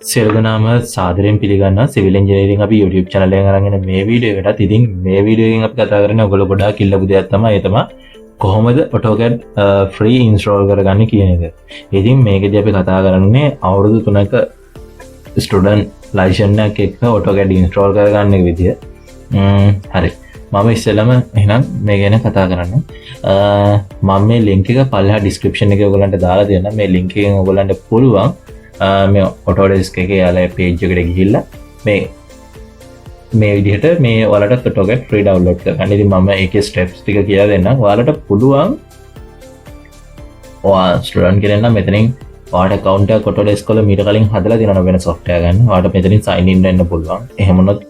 සියලු දෙනාම සාදරයෙන් පිළිගන්නවා සිවිල් ඉංජිනේරින් අපි YouTube channel එකෙන් අරගෙන මේ වීඩියෝ එකටත්. ඉතින් මේ වීඩියෝ එකෙන් අපි කතා කරන්නේ ඔයගොල්ලෝ ගොඩාක් ඉල්ලපු දෙයක් තමයි. ඒ තමයි කොහොමද AutoCAD free install කරගන්නේ කියන එක. ඉතින් මේකදී අපි කතා කරන්නේ අවුරුදු 3ක student license එකක් එක්ක AutoCAD install කරගන්න විදිය. හරි. මම ඉස්සෙල්ලම එහෙනම් මේ ගැන කතා කරන්න. මම මේ link එක පල්ලෙහා description එකේ ඔයගොල්ලන්ට දාලා දෙන්නම්. මේ link එකෙන් ඔයගොල්ලන්ට පුළුවන් මේ Autodesk එකේ යාලා page එකට ගිහිල්ලා මේ විදිහට මේ ඔයාලට AutoCAD free download කරගන්න. ඉතින් මම ඒකේ steps ටික කියලා දෙන්නම්. ඔයාලට පුළුවන් ඔයා ස්ටුඩන්ට් කෙනෙක් නම් මෙතනින් ඔයාලට account එකක් Autodesk වල මීට කලින් හදලා තියෙනවා වෙන software ගන්න. ඔයාලට මෙතනින් sign in වෙන්න පුළුවන්. එහෙම වුණොත්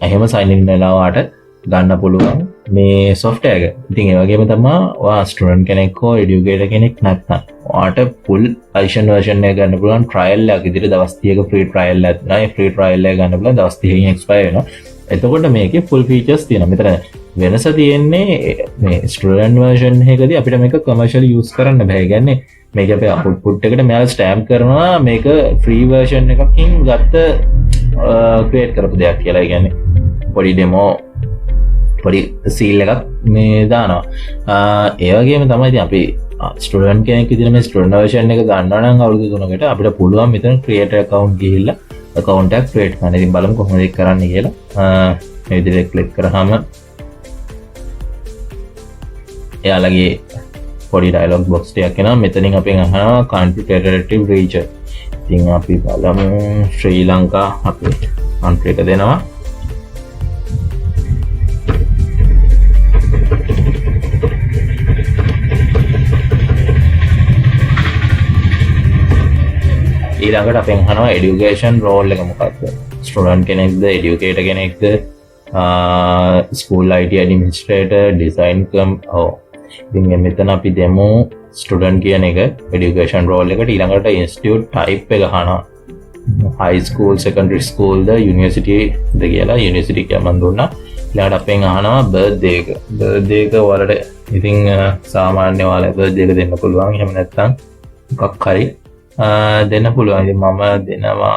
එහෙම sign in වෙලා ඔයාලට ගන්න පුළුවන් මේ software එක. ඉතින් ඒ වගේම තමයි ඔයා ස්ටුඩන්ට් කෙනෙක් හෝ educator කෙනෙක් නැත්නම් ඔයාලට full license version එක ගන්න පුළුවන්. trial එකක් විදිහට දවස් 30ක free trial එකක් තියෙනවා. ඒ free trial එක ගන්න පුළුවන් දවස් 30කින් expire වෙනවා. එතකොට මේකේ full features තියෙනවා. මෙතන වෙනස තියෙන්නේ මේ student version එකකදී අපිට මේක commercial use කරන්න බෑ. ඒ කියන්නේ මේක අපේ output එකට මෙයාලා stamp කරනවා මේක free version එකකින් ගත්ත create කරපු දෙයක් කියලා. ඒ කියන්නේ පොඩි demo පොඩි සීල් එකක් මේ දානවා. ඒ වගේම තමයි ඉතින් අපි ස්ටුඩන්ට් කෙනෙක් විදිහට මේ ස්ටුඩන්ට් version එක ගන්නවා නම් අවුරුදු 3කට අපිට පුළුවන් මෙතන creator account ගිහිල්ලා account එකක් create කරන්න. ඉතින් බලමු කොහොමද ඒක කරන්නේ කියලා. මේ විදිහට click කරාම එයාලගේ පොඩි dialog box එකක් එනවා. මෙතනින් අපෙන් අහනවා country tentative region. ඉතින් අපි බලමු ශ්‍රී ලංකා අපි country එක දෙනවා. ඊළඟට අපෙන් අහනවා education role එක මොකක්ද? student කෙනෙක්ද, educator කෙනෙක්ද, school IT administrator, design ඉතින් මෙතන අපි දෙමු student කියන එක education role එකට. ඊළඟට institute type එක අහනවා. high school, secondary school ද, university ද කියලා. university කියලා මම දුන්නා. ඊළඟට අපෙන් අහනවා birthday එක. birthday එක ඔයාලට ඉතින් සාමාන්‍ය ඔයාලා birthday එක දෙන්න පුළුවන්. එහෙම නැත්නම් මොකක් හරි දෙන්න පුළුවන්. ඉතින් මම දෙනවා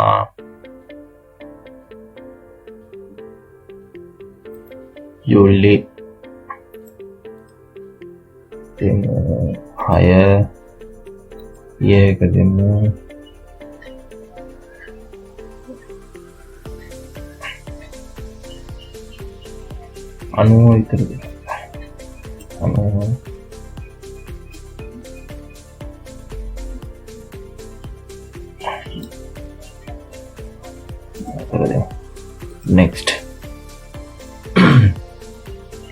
යුලි 6 එක දෙමු. අනුව විතරද? next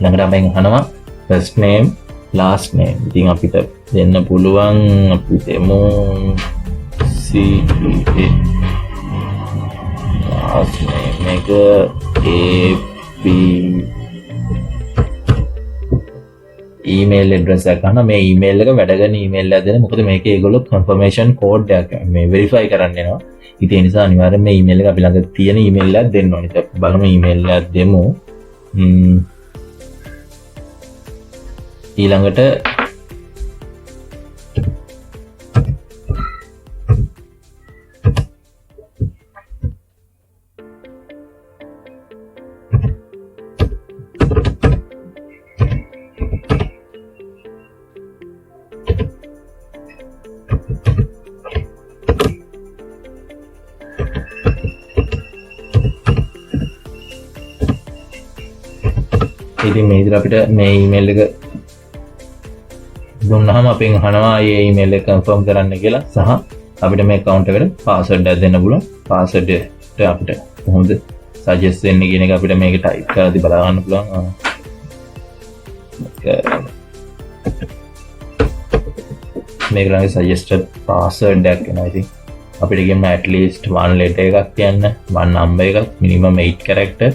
ළඟට අපෙන් අහනවා first name last name. ඉතින් අපිට දෙන්න පුළුවන් අපි දෙමු CA last name එක AP email address එක ගන්න. මේ email එක වැඩ කරන email එකක් දෙන්න. මොකද මේකේ ඒගොල්ලෝ confirmation code එකක් මේ verify කරන්න එනවා. ඉතින් ඒ නිසා අනිවාර්යෙන් මේ email එක අපි ළඟ තියෙන email එකක් දෙන්න ඕනේ. ඉතින් බලමු email එකක් දෙමු. ඊළඟට ඉතින් මේ විදිහට අපිට මේ email එක දුන්නාම අපෙන් අහනවා මේ email එක confirm කරන්න කියලා සහ අපිට මේ account එකට password එකක් දෙන්න පුළුවන්. password එක අපිට කොහොමද suggest වෙන්නේ කියන එක අපිට මේක type කරලා බලා ගන්න පුළුවන්. මේක ළඟ suggested password එකක් එනවා. ඉතින් අපිට කියන්න at least one letter එකක් කියන්න, one number එකක්, minimum 8 character,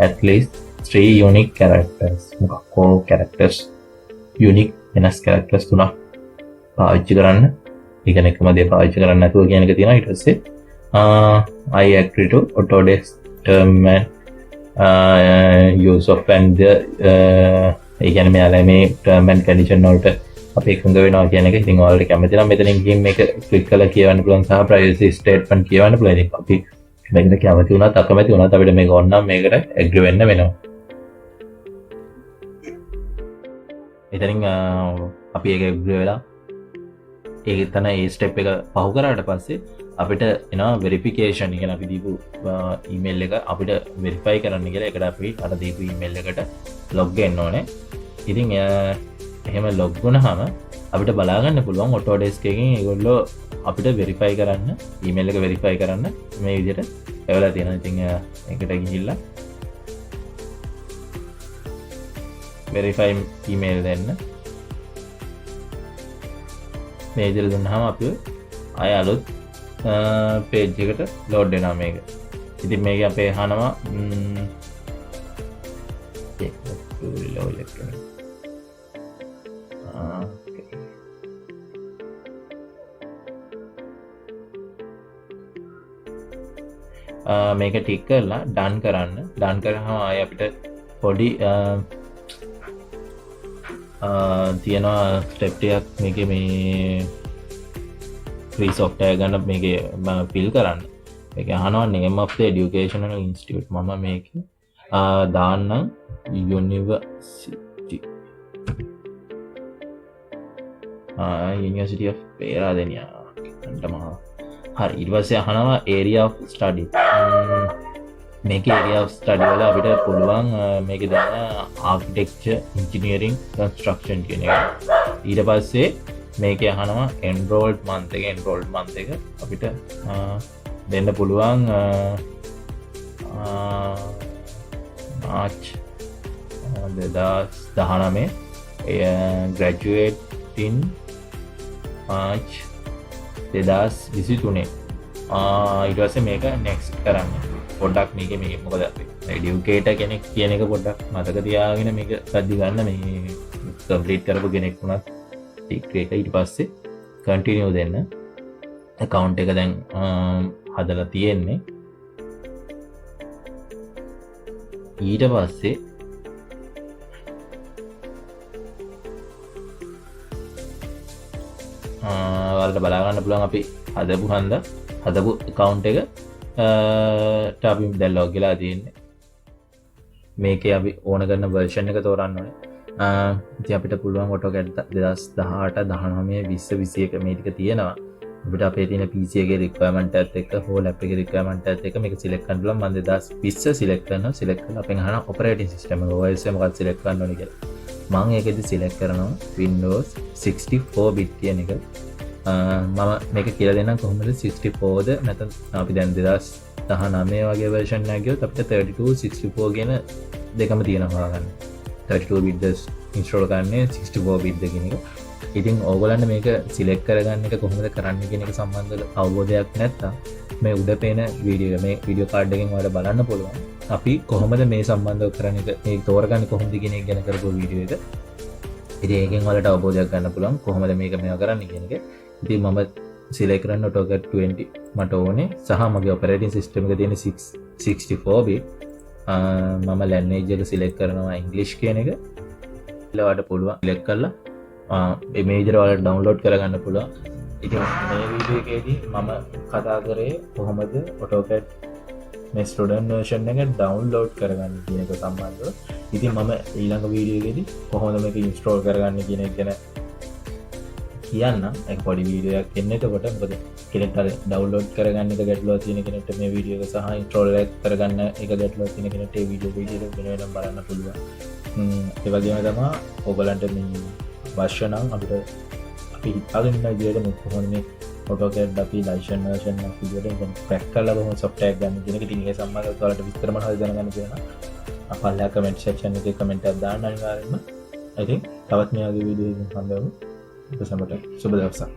at least 3 unique characters. මොකක්කෝ characters unique වෙනස් characters 3ක් පාවිච්චි කරන්න. ඒ කියන්නේ එකම දේ පාවිච්චි කරන්න නැතුව කියන එක තියෙනවා. ඊට පස්සේ I agree to Autodesk term and use of and the ඒ කියන්නේ මෙයාලා මේ term and condition වලට අපි එකඟ වෙනවා කියන එක. ඉතින් ඔයාලට කැමති නම් මෙතනින් ගිහින් මේක ක්ලික් කරලා කියවන්න පුළුවන් සහ ප්‍රයිවසි ස්ටේට්මන්ට් කියවන්න පුළුවන්. ඉතින් අපි මේකට කැමති වුණත් අකමැති වුණත් අපිට මේක ඕන නම් මේකට ඇග්‍රී වෙන්න වෙනවා. එතනින් අපි ඒක ඇග්‍රී වෙලා ඒ තන ඒ ස්ටෙප් එක පහු කරාට පස්සේ අපිට එනවා වෙරිෆිකේෂන්. එක අපි දීපු ඊමේල් එක අපිට වෙරිෆයි කරන්න කියලා. එකට අපි අර දීපු ඊමේල් එකට ලොග් වෙන්න ඕනේ. ඉතින් එහෙම ලොග් වුණාම අපිට බලාගන්න පුළුවන් ඔටෝඩෙස්ක් එකකින් ඒගොල්ලෝ අපිට වෙරිෆයි කරන්න ඊමේල් එක වෙරිෆයි කරන්න මේ විදිහට එවලා තියෙනවා. ඉතින් ඒකට ගිහිල්ලා වෙරිෆයි ඊමේල් දෙන්න මේ විදිහට දුන්නාම අපි ආය අලුත් පේජ් එකට ලෝඩ් වෙනවා මේක. ඉතින් මේක අපේ අහනවා මේක ටික් කරලා ඩන් කරන්න. ඩන් කරාම ආය අපිට පොඩි තියෙනවා ස්ටෙප් ටිකක් මේකේ මේ ෆ්‍රී සොෆ්ට්වෙයාර් ගන්න මේකේ ෆිල් කරන්න. මේක අහනවා name of the educational institute. මම මේක දාන්නම් University of Peradeniya. හරි. ඊට පස්සේ අහනවා area of study. මේක area of study වල අපිට පුළුවන් මේක දාන්න architecture, engineering, construction කියන එක. ඊට පස්සේ මේක අහනවා enrolled month එක අපිට දෙන්න පුළුවන් March 2019 graduate in March 2023. ඊට පස්සේ මේක next කරන්න. පොඩ්ඩක් මේක මොකද එඩියුකේටර් කෙනෙක් කියන එක පොඩ්ඩක් මතක තියාගෙන මේක සද්දි ගන්න. මේ කම්ප්ලීට් කරපු කෙනෙක් වුණත් ටික් ඊට පස්සේ කන්ටිනියු දෙන්න. account එක දැන් හදලා තියෙන්නේ. ඊට පස්සේ ඔයාලට බලා ගන්න පුළුවන් අපි හදපු account එක අපි දැන් ලොග් වෙලා තියෙන්නේ. මේකේ අපි ඕන කරන version එක තෝරන්න ඕනේ. ඉතින් අපිට පුළුවන් AutoCAD 2018 19 20 21 මේ ටික තියෙනවා. අපිට අපේ තියෙන PC එකේ requirement එකත් එක්ක whole app එකේ requirement එකත් එක්ක මේක select කරන්න පුළුවන්. මම 2020 select කරනවා. select කරලා අපෙන් අහන operating system එක OS එක මොකක්ද select කරන්න ඕනේ කියලා. මම ඒකෙදි select කරනවා Windows 64 bit කියන එක. මම මේක කියලා දෙන්නම් කොහොමද 64ද නැත්නම් අපි දැන් 2019 වගේ version එකක් ගියොත් අපිට 32 64 කියන දෙකම තියෙනවා ගන්න. 32 bit install කරන්නේ 64 bit කියන එක. ඉතින් ඕගොල්ලන්ට මේක සිලෙක්ට් කරගන්න එක කොහොමද කරන්න කියන එක සම්බන්ධව අවබෝධයක් නැත්නම් මේ උඩ පේන වීඩියෝ මේ වීඩියෝ කාඩ් එකෙන් ඔයාලට බලන්න පුළුවන්. අපි කොහොමද මේ සම්බන්ධව කරන්නේ මේ තෝරගන්නේ කොහොමද කියන එක ගැන කරපු වීඩියෝ එක. ඉතින් ඒකෙන් ඔයාලට අවබෝධයක් ගන්න පුළුවන් කොහොමද මේක මේවා කරන්නේ කියන එක. ඉතින් මම සිලෙක්ට් කරන්න AutoCAD 20 මට ඕනේ සහ මගේ ඔපරේටින් සිස්ටම් එක තියෙන 64 bit. මම ලැන්ග්වේජ් එක සිලෙක්ට් කරනවා ඉංග්‍රීසි කියන එක. ඊළඟට පුළුවන් සිලෙක්ට් කරලා මේජර් වල ඩවුන්ලෝඩ් කරගන්න පුළුවන්. ඉතින් මේ වීඩියෝ එකේදී මම කතා කරේ කොහොමද AutoCAD මේ ස්ටුඩන්ට් version එක ඩවුන්ලෝඩ් කරගන්න කියන එක සම්බන්ධව. ඉතින් මම ඊළඟ වීඩියෝ එකේදී කොහොමද මේක ඉන්ස්ටෝල් කරගන්න කියන එක ගැන කියන්නම්. ඒක පොඩි වීඩියෝ එකක් එන්න. එතකොට මොකද කෙනෙක්ට අර ඩවුන්ලෝඩ් කරගන්න එක ගැටලුවක් තියෙන කෙනෙක්ට මේ වීඩියෝ එක සහ ඉන්ස්ටෝල් කරගන්න එක ගැටලුවක් තියෙන කෙනෙක්ට මේ වීඩියෝ එක වෙනම බලන්න පුළුවන්. ඒ වගේම තමයි ඔයගලන්ට මේ අවශ්‍ය නම් අපිට අපි හිතාගෙන ඉන්න විදිහට මේ කොහොමද මේ AutoCAD අපි ලයිසන් version එකක් විදිහට දැන් ක්‍රැක් කරලා කොහොමද software එක ගන්න කියන එක ඉතින් ඒ සම්බන්ධව ඔයාලට විස්තර මොනවද දැනගන්න තියෙනවා. අපල්ලා කමෙන්ට් section එකේ කමෙන්ට් එකක් දාන්න අනිවාර්යෙන්ම. I think තවත් මේ වගේ වීඩියෝ එකකින් හම්බෙමු. ඔබ සැමට සුබ දවසක්.